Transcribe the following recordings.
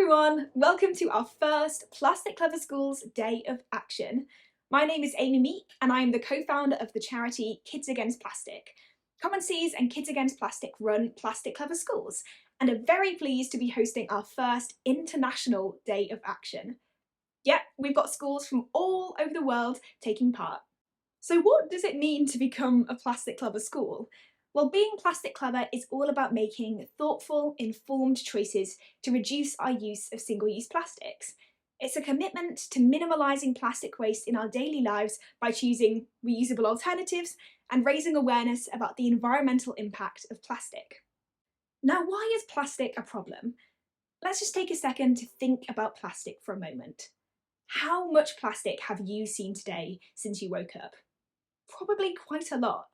everyone, welcome to our first Plastic Clever Schools Day of Action. My name is Amy Meek and I am the co-founder of the charity Kids Against Plastic. Common Seas and Kids Against Plastic run Plastic Clever Schools and are very pleased to be hosting our first International Day of Action. Yep, we've got schools from all over the world taking part. So what does it mean to become a Plastic Clever school? Well, being plastic clever is all about making thoughtful, informed choices to reduce our use of single-use plastics. It's a commitment to minimalising plastic waste in our daily lives by choosing reusable alternatives and raising awareness about the environmental impact of plastic. Now, why is plastic a problem? Let's just take a second to think about plastic for a moment. How much plastic have you seen today since you woke up? Probably quite a lot.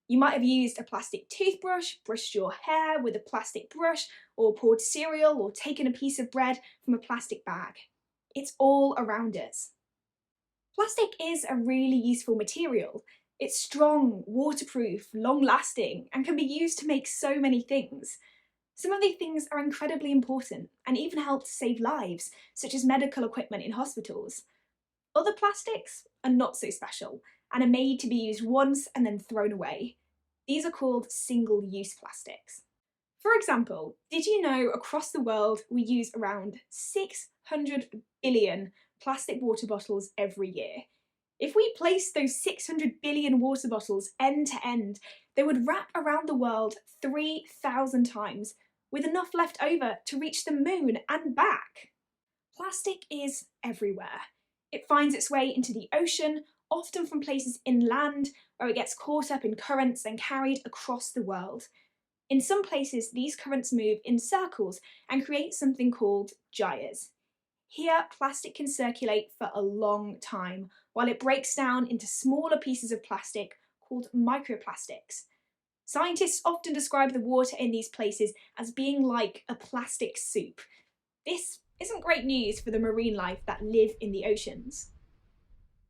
You might have used a plastic toothbrush, brushed your hair with a plastic brush, or poured cereal or taken a piece of bread from a plastic bag. It's all around us. Plastic is a really useful material. It's strong, waterproof, long-lasting, and can be used to make so many things. Some of these things are incredibly important and even help to save lives, such as medical equipment in hospitals. Other plastics are not so special and are made to be used once and then thrown away. These are called single-use plastics. For example, did you know across the world we use around 600 billion plastic water bottles every year? If we placed those 600 billion water bottles end to end, they would wrap around the world 3,000 times, with enough left over to reach the moon and back. Plastic is everywhere. It finds its way into the ocean, often from places inland, where it gets caught up in currents and carried across the world. In some places, these currents move in circles and create something called gyres. Here, plastic can circulate for a long time, while it breaks down into smaller pieces of plastic called microplastics. Scientists often describe the water in these places as being like a plastic soup. This isn't great news for the marine life that live in the oceans.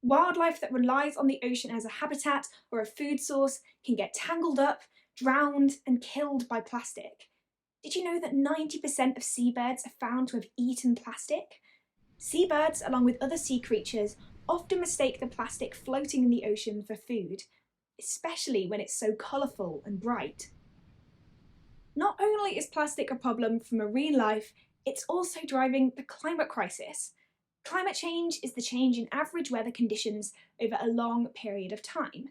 Wildlife that relies on the ocean as a habitat or a food source can get tangled up, drowned, and killed by plastic. Did you know that 90% of seabirds are found to have eaten plastic? Seabirds, along with other sea creatures, often mistake the plastic floating in the ocean for food, especially when it's so colourful and bright. Not only is plastic a problem for marine life, it's also driving the climate crisis. Climate change is the change in average weather conditions over a long period of time.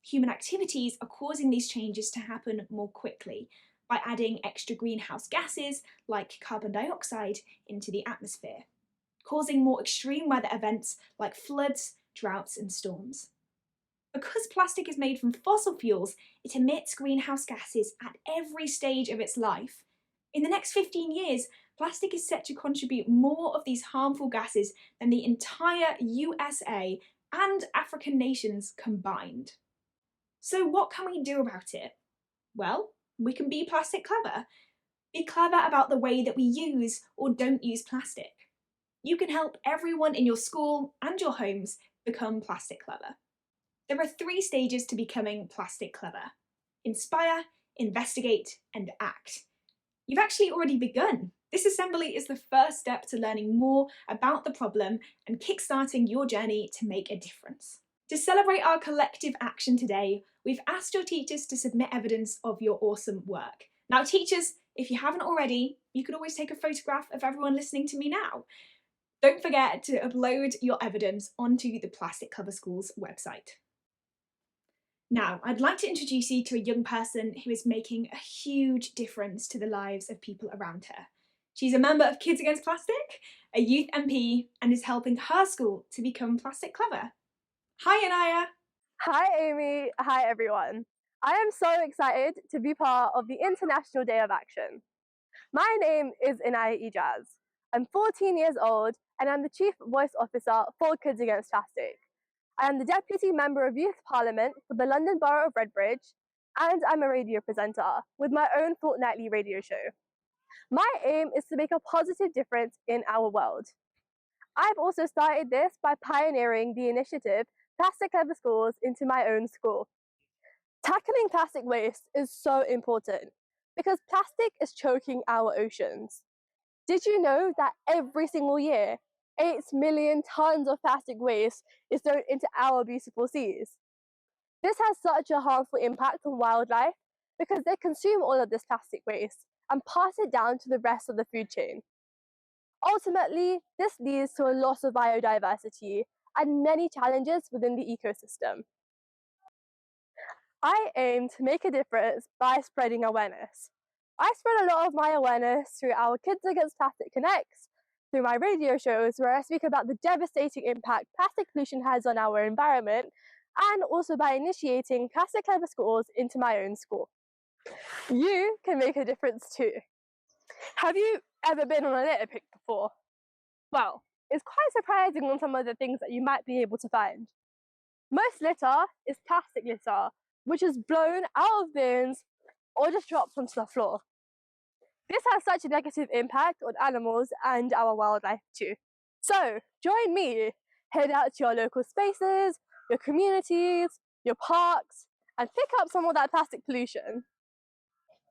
Human activities are causing these changes to happen more quickly by adding extra greenhouse gases like carbon dioxide into the atmosphere, causing more extreme weather events like floods, droughts, and storms. Because plastic is made from fossil fuels, it emits greenhouse gases at every stage of its life. In the next 15 years, plastic is set to contribute more of these harmful gases than the entire USA and African nations combined. So what can we do about it? Well, we can be plastic clever. Be clever about the way that we use or don't use plastic. You can help everyone in your school and your homes become plastic clever. There are 3 stages to becoming plastic clever: inspire, investigate, and act. You've actually already begun. This assembly is the first step to learning more about the problem and kickstarting your journey to make a difference. To celebrate our collective action today, we've asked your teachers to submit evidence of your awesome work. Now teachers, if you haven't already, you could always take a photograph of everyone listening to me now. Don't forget to upload your evidence onto the Plastic Clever Schools website. Now, I'd like to introduce you to a young person who is making a huge difference to the lives of people around her. She's a member of Kids Against Plastic, a youth MP, and is helping her school to become plastic clever. Hi, Inaaya. Hi, Amy. Hi, everyone. I am so excited to be part of the International Day of Action. My name is Inaaya Ijaaz. I'm 14 years old and I'm the Chief Voice Officer for Kids Against Plastic. I am the Deputy Member of Youth Parliament for the London Borough of Redbridge, and I'm a radio presenter with my own fortnightly radio show. My aim is to make a positive difference in our world. I've also started this by pioneering the initiative Plastic Clever Schools into my own school. Tackling plastic waste is so important because plastic is choking our oceans. Did you know that every single year, 8 million tons of plastic waste is thrown into our beautiful seas? This has such a harmful impact on wildlife because they consume all of this plastic waste and pass it down to the rest of the food chain. Ultimately, this leads to a loss of biodiversity and many challenges within the ecosystem. I aim to make a difference by spreading awareness. I spread a lot of my awareness through our Kids Against Plastic Connects, through my radio shows where I speak about the devastating impact plastic pollution has on our environment, and also by initiating Plastic Clever Schools into my own school. You can make a difference too. Have you ever been on a litter pick before? Well, it's quite surprising on some of the things that you might be able to find. Most litter is plastic litter, which is blown out of bins or just dropped onto the floor. This has such a negative impact on animals and our wildlife too. So join me, head out to your local spaces, your communities, your parks, and pick up some of that plastic pollution.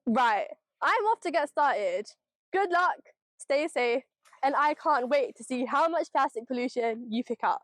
Right, I'm off to get started. Good luck, stay safe, and I can't wait to see how much plastic pollution you pick up.